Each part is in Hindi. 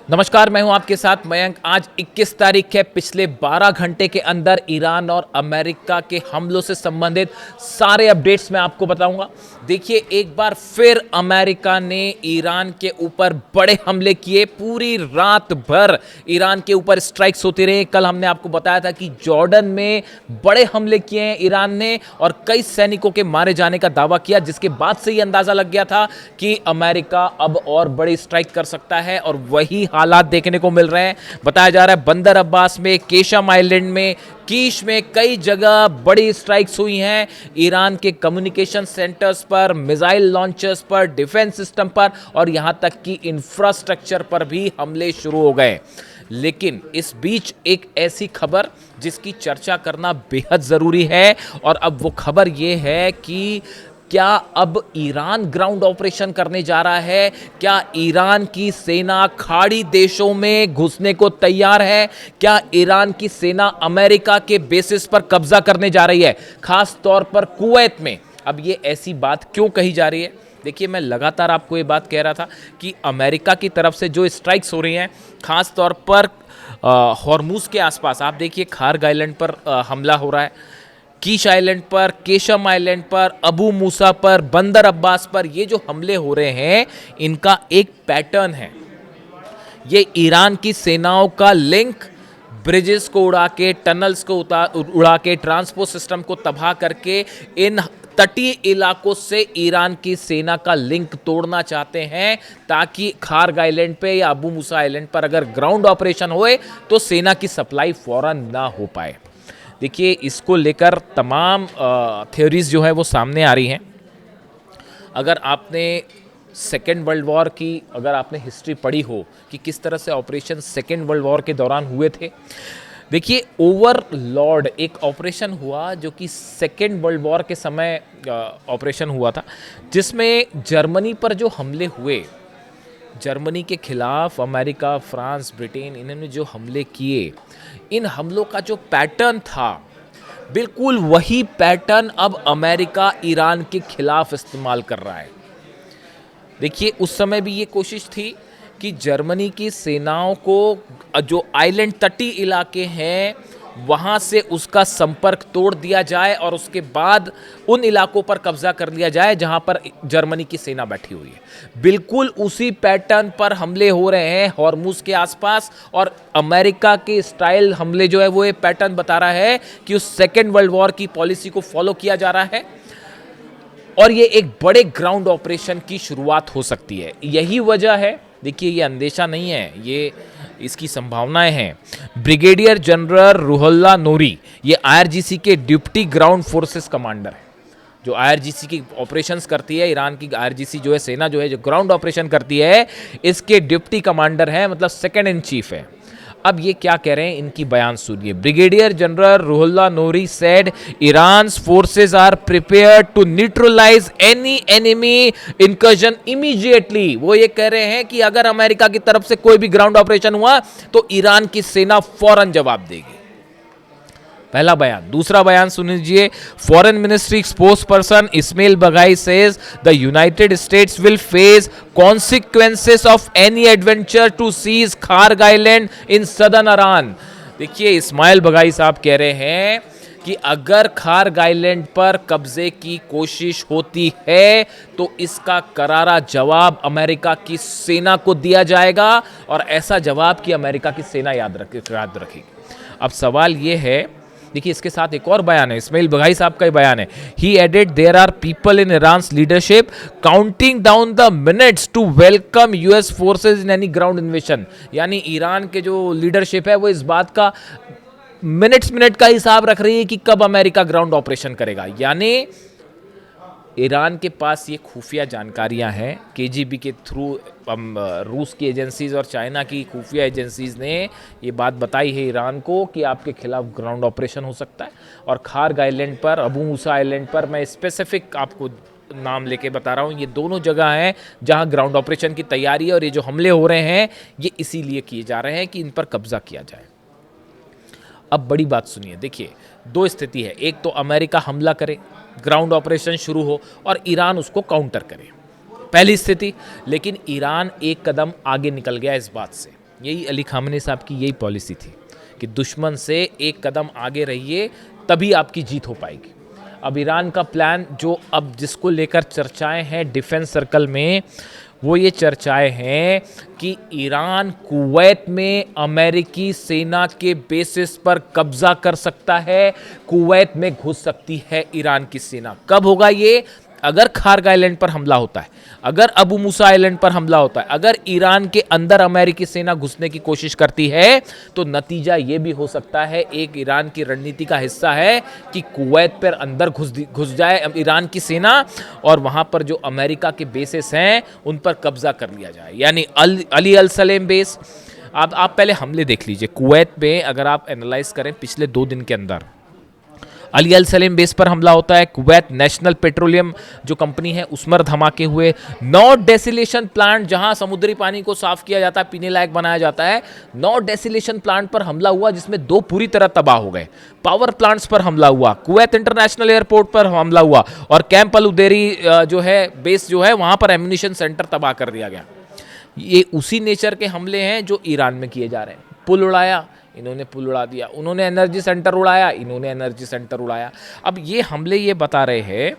नमस्कार, मैं हूं आपके साथ मयंक। आज 21 तारीख है। पिछले 12 घंटे के अंदर ईरान और अमेरिका के हमलों से संबंधित सारे अपडेट्स मैं आपको बताऊंगा। देखिए, एक बार फिर अमेरिका ने ईरान के ऊपर बड़े हमले किए। पूरी रात भर ईरान के ऊपर स्ट्राइक्स होती रही। कल हमने आपको बताया था कि जॉर्डन में बड़े हमले किए हैं ईरान ने और कई सैनिकों के मारे जाने का दावा किया, जिसके बाद से ही अंदाजा लग गया था कि अमेरिका अब और बड़ी स्ट्राइक कर सकता है और वही हालात देखने को मिल रहे हैं। बताया जा रहा है बंदर अब्बास में, केशम आइलैंड में, कीश में कई जगह बड़ी स्ट्राइक्स हुई हैं। ईरान के कम्युनिकेशन सेंटर्स पर, मिसाइल लॉन्चर्स पर, डिफेंस सिस्टम पर और यहां तक कि इंफ्रास्ट्रक्चर पर भी हमले शुरू हो गए। लेकिन इस बीच एक ऐसी खबर जिसकी चर्चा करना बेहद जरूरी है और अब वो खबर ये है कि क्या अब ईरान ग्राउंड ऑपरेशन करने जा रहा है? क्या ईरान की सेना खाड़ी देशों में घुसने को तैयार है? क्या ईरान की सेना अमेरिका के बेसिस पर कब्जा करने जा रही है, खास तौर पर कुवैत में? अब ये ऐसी बात क्यों कही जा रही है? देखिए, मैं लगातार आपको ये बात कह रहा था कि अमेरिका की तरफ से जो स्ट्राइक्स हो रही हैं, खास तौर पर हॉर्मुज के आसपास, आप देखिए खार्ग आइलैंड पर हमला हो रहा है, कीश आइलैंड पर, केशम आइलैंड पर, अबू मूसा पर, बंदर अब्बास पर। ये जो हमले हो रहे हैं, इनका एक पैटर्न है। ये ईरान की सेनाओं का लिंक, ब्रिजेस को उड़ा के, टनल्स को उड़ा के, ट्रांसपोर्ट सिस्टम को तबाह करके इन तटीय इलाकों से ईरान की सेना का लिंक तोड़ना चाहते हैं, ताकि खार्ग आइलैंड पे या अबू मूसा आइलैंड पर अगर ग्राउंड ऑपरेशन होए तो सेना की सप्लाई फौरन ना हो पाए। देखिए, इसको लेकर तमाम थ्योरीज जो है वो सामने आ रही हैं। अगर आपने सेकेंड वर्ल्ड वॉर की अगर आपने हिस्ट्री पढ़ी हो कि किस तरह से ऑपरेशन सेकेंड वर्ल्ड वॉर के दौरान हुए थे, देखिए ओवरलॉर्ड एक ऑपरेशन हुआ जो कि सेकेंड वर्ल्ड वॉर के समय ऑपरेशन हुआ था, जिसमें जर्मनी पर जो हमले हुए, जर्मनी के खिलाफ अमेरिका, फ्रांस, ब्रिटेन, इन्होंने जो हमले किए, इन हमलों का जो पैटर्न था, बिल्कुल वही पैटर्न अब अमेरिका ईरान के खिलाफ इस्तेमाल कर रहा है। देखिए, उस समय भी ये कोशिश थी कि जर्मनी की सेनाओं को जो आइलैंड तटीय इलाके हैं वहाँ से उसका संपर्क तोड़ दिया जाए और उसके बाद उन इलाकों पर कब्जा कर लिया जाए जहाँ पर जर्मनी की सेना बैठी हुई है। बिल्कुल उसी पैटर्न पर हमले हो रहे हैं हॉर्मुज के आसपास और अमेरिका के स्टाइल हमले जो है वो ये पैटर्न बता रहा है कि उस सेकेंड वर्ल्ड वॉर की पॉलिसी को फॉलो किया जा रहा है और ये एक बड़े ग्राउंड ऑपरेशन की शुरुआत हो सकती है। यही वजह है, देखिए ये अंदेशा नहीं है, ये इसकी संभावनाएं हैं। ब्रिगेडियर जनरल रुहुल्लाह नूरी, ये आईआरजीसी के डिप्टी ग्राउंड फोर्सेस कमांडर है। जो आईआरजीसी की ऑपरेशंस करती है, ईरान की आईआरजीसी जो है सेना जो है जो ग्राउंड ऑपरेशन करती है, इसके डिप्टी कमांडर हैं, मतलब सेकंड इन चीफ है। अब ये क्या कह रहे हैं, इनकी बयान सुनिए। Brigadier general Ruhollah Nouri said Iran's forces are prepared to neutralise any enemy incursion immediately. वो ये कह रहे हैं कि अगर अमेरिका की तरफ से कोई भी ग्राउंड ऑपरेशन हुआ तो ईरान की सेना फौरन जवाब देगी। पहला बयान। दूसरा बयान सुन लीजिए। Foreign ministry spokesperson Ismail Baghaei says the United States will face consequences of any adventure to seize Kharg island in southern Iran. देखिए, इस्माइल बगाई साहब कह रहे हैं कि अगर खार्ग आइलैंड पर कब्जे की कोशिश होती है तो इसका करारा जवाब अमेरिका की सेना को दिया जाएगा और ऐसा जवाब कि अमेरिका की सेना याद रखेगी। अब सवाल यह है, देखिए इसके साथ एक और बयान है, इस्माइल बगाई साहब का ही बयान है। He added there are people in Iran's leadership counting down the minutes to welcome US forces in any ground invasion. यानी ईरान के जो लीडरशिप है वो इस बात का मिनट का हिसाब रख रही है कि कब अमेरिका ग्राउंड ऑपरेशन करेगा। यानी ईरान के पास ये खुफिया जानकारियां हैं, केजीबी के थ्रू रूस की एजेंसीज और चाइना की खुफिया एजेंसीज ने ये बात बताई है ईरान को कि आपके खिलाफ ग्राउंड ऑपरेशन हो सकता है। और खार्ग आइलैंड पर, अबू मूसा आइलैंड पर, मैं स्पेसिफिक आपको नाम लेके बता रहा हूँ, ये दोनों जगह हैं जहाँ ग्राउंड ऑपरेशन की तैयारी है और ये जो हमले हो रहे हैं ये इसीलिए किए जा रहे हैं कि इन पर कब्जा किया जाए। अब बड़ी बात सुनिए। देखिए, दो स्थिति है, एक तो अमेरिका हमला करे, ग्राउंड ऑपरेशन शुरू हो और ईरान उसको काउंटर करे, पहली स्थिति। लेकिन ईरान एक कदम आगे निकल गया इस बात से। यही अली खामनेई साहब की यही पॉलिसी थी कि दुश्मन से एक कदम आगे रहिए, तभी आपकी जीत हो पाएगी। अब ईरान का प्लान जो अब जिसको लेकर चर्चाएं हैं डिफेंस सर्कल में, वो ये चर्चाएं हैं कि ईरान कुवैत में अमेरिकी सेना के बेसिस पर कब्जा कर सकता है, कुवैत में घुस सकती है ईरान की सेना। कब होगा ये? अगर खार्ग आइलैंड पर हमला होता है, अगर अबू मूसा आइलैंड पर हमला होता है, अगर ईरान के अंदर अमेरिकी सेना घुसने की कोशिश करती है, तो नतीजा ये भी हो सकता है, एक ईरान की रणनीति का हिस्सा है कि कुवैत पर अंदर घुस जाए ईरान की सेना और वहां पर जो अमेरिका के बेसेस हैं उन पर कब्जा कर लिया जाए। यानी अली अल सलेम बेस, आप पहले हमले देख लीजिए कुवैत में। अगर आप एनालाइज करें पिछले 2 दिन के अंदर अली अल सलेम बेस पर हमला होता है, कुवैत नेशनल पेट्रोलियम जो कंपनी है उसमें धमाके हुए, नॉर्थ डेसिलेशन प्लांट जहां समुद्री पानी को साफ किया जाता है, पीने लायक बनाया जाता है, नॉर्थ डेसिलेशन प्लांट पर हमला हुआ जिसमें 2 पूरी तरह तबाह हो गए। पावर प्लांट्स पर हमला हुआ, कुवैत इंटरनेशनल एयरपोर्ट पर हमला हुआ और कैंप अल उदेरी जो है बेस जो है वहां पर एम्यूनिशन सेंटर तबाह कर दिया गया। ये उसी नेचर के हमले हैं जो ईरान में किए जा रहे हैं। पुल उड़ाया, इन्होंने पुल उड़ा दिया, उन्होंने एनर्जी सेंटर उड़ाया, इन्होंने एनर्जी सेंटर उड़ाया। अब ये हमले ये बता रहे हैं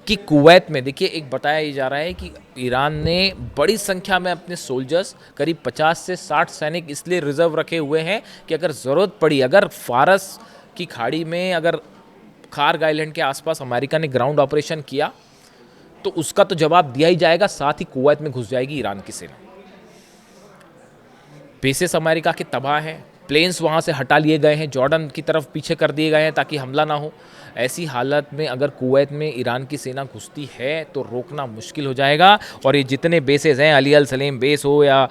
कि कुवैत में देखिए एक बताया जा रहा है कि ईरान ने बड़ी संख्या में अपने सोल्जर्स करीब 50 से 60 सैनिक इसलिए रिजर्व रखे हुए हैं कि अगर ज़रूरत पड़ी, अगर फारस की खाड़ी में, अगर खार्ग आइलैंड के आसपास अमेरिका ने ग्राउंड ऑपरेशन किया तो उसका तो जवाब दिया ही जाएगा, साथ ही कुवैत में घुस जाएगी ईरान की सेना। बेसेस अमेरिका के तबाह हैं, प्लेन्स वहाँ से हटा लिए गए हैं, जॉर्डन की तरफ पीछे कर दिए गए हैं ताकि हमला ना हो। ऐसी हालत में अगर कुवैत में ईरान की सेना घुसती है तो रोकना मुश्किल हो जाएगा। और ये जितने बेसेस हैं, अली अल सलेम बेस हो या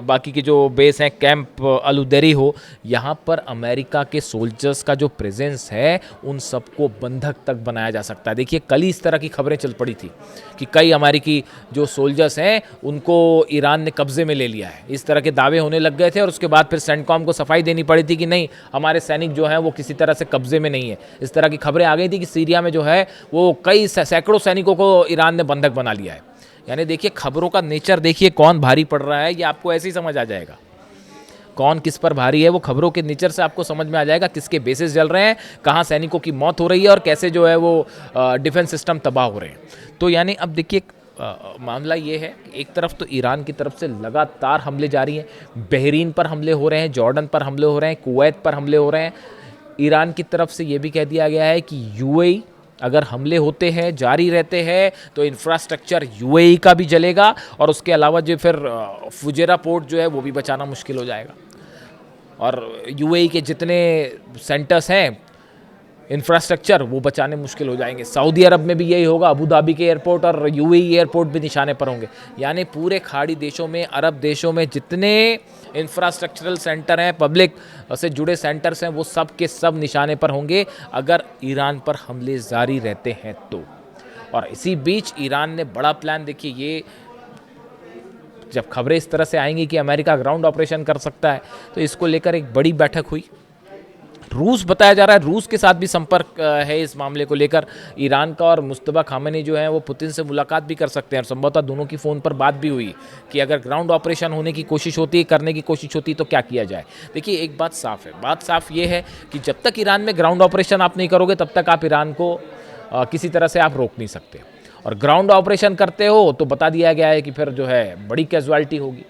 बाकी के जो बेस हैं, कैंप अल उदेरी हो, यहाँ पर अमेरिका के सोल्जर्स का जो प्रेजेंस है उन सबको बंधक तक बनाया जा सकता है। देखिए कल ही इस तरह की खबरें चल पड़ी थी कि कई अमेरिकी जो सोल्जर्स हैं उनको ईरान ने कब्जे में ले लिया है, इस तरह के दावे होने लग गए थे और उसके बाद फिर सेंटकॉम को सफाई देनी पड़ी थी कि नहीं, हमारे सैनिक जो हैं वो किसी तरह से कब्जे में नहीं है। इस तरह की खबरें आ गई थी कि सीरिया में जो है वो कई सैकड़ों सैनिकों को ईरान ने बंधक बना लिया है। यानी देखिए खबरों का नेचर देखिए, कौन भारी पड़ रहा है ये आपको ऐसे ही समझ आ जाएगा। कौन किस पर भारी है वो खबरों के नेचर से आपको समझ में आ जाएगा, किसके बेसिस जल रहे हैं, कहाँ सैनिकों की मौत हो रही है और कैसे जो है वो डिफेंस सिस्टम तबाह हो रहे हैं। तो यानी अब देखिए मामला ये है कि एक तरफ तो ईरान की तरफ से लगातार हमले जारी हैं, बहरीन पर हमले हो रहे हैं, जॉर्डन पर हमले हो रहे हैं, कुवैत पर हमले हो रहे हैं। ईरान की तरफ से ये भी कह दिया गया है कि यूएई अगर हमले होते हैं, जारी रहते हैं, तो इंफ्रास्ट्रक्चर यूएई का भी जलेगा और उसके अलावा जो फिर फुजेरा पोर्ट जो है वो भी बचाना मुश्किल हो जाएगा। और यूएई के जितने सेंटर्स हैं इंफ्रास्ट्रक्चर वो बचाने मुश्किल हो जाएंगे। सऊदी अरब में भी यही होगा, अबू धाबी के एयरपोर्ट और यूएई एयरपोर्ट भी निशाने पर होंगे। यानी पूरे खाड़ी देशों में, अरब देशों में जितने इंफ्रास्ट्रक्चरल सेंटर हैं, पब्लिक से जुड़े सेंटर्स हैं, वो सब के सब निशाने पर होंगे अगर ईरान पर हमले जारी रहते हैं तो। और इसी बीच ईरान ने बड़ा प्लान, देखिए ये जब खबरें इस तरह से आएंगी कि अमेरिका ग्राउंड ऑपरेशन कर सकता है तो इसको लेकर एक बड़ी बैठक हुई। रूस बताया जा रहा है, रूस के साथ भी संपर्क है इस मामले को लेकर ईरान का, और मुस्तफा खामेनी जो है वो पुतिन से मुलाकात भी कर सकते हैं और संभवतः दोनों की फ़ोन पर बात भी हुई कि अगर ग्राउंड ऑपरेशन होने की कोशिश होती, करने की कोशिश होती तो क्या किया जाए। देखिए एक बात साफ है, बात साफ ये है कि जब तक ईरान में ग्राउंड ऑपरेशन आप नहीं करोगे तब तक आप ईरान को किसी तरह से आप रोक नहीं सकते, और ग्राउंड ऑपरेशन करते हो तो बता दिया गया है कि फिर जो है बड़ी कैजुअलिटी होगी।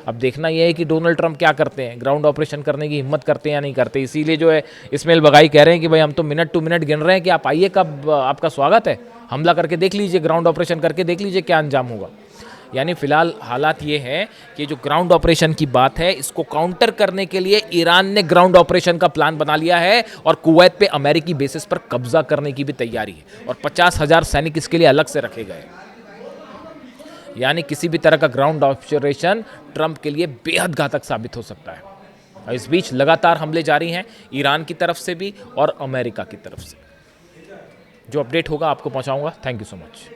अब देखना यह है कि डोनाल्ड ट्रंप क्या करते हैं, ग्राउंड ऑपरेशन करने की हिम्मत करते हैं या नहीं करते। इसीलिए जो है इस्माइल बगाई कह रहे हैं कि भाई हम तो मिनट टू मिनट गिन रहे हैं कि आप आइए, कब आपका स्वागत है, हमला करके देख लीजिए, ग्राउंड ऑपरेशन करके देख लीजिए क्या अंजाम होगा। यानी फिलहाल हालात ये हैं कि जो ग्राउंड ऑपरेशन की बात है इसको काउंटर करने के लिए ईरान ने ग्राउंड ऑपरेशन का प्लान बना लिया है और कुवैत पे अमेरिकी बेसिस पर कब्जा करने की भी तैयारी है और 50,000 सैनिक इसके लिए अलग से रखे गए। यानी किसी भी तरह का ग्राउंड ऑपरेशन ट्रंप के लिए बेहद घातक साबित हो सकता है। और इस बीच लगातार हमले जारी हैं ईरान की तरफ से भी और अमेरिका की तरफ से। जो अपडेट होगा आपको पहुंचाऊंगा। Thank you so much.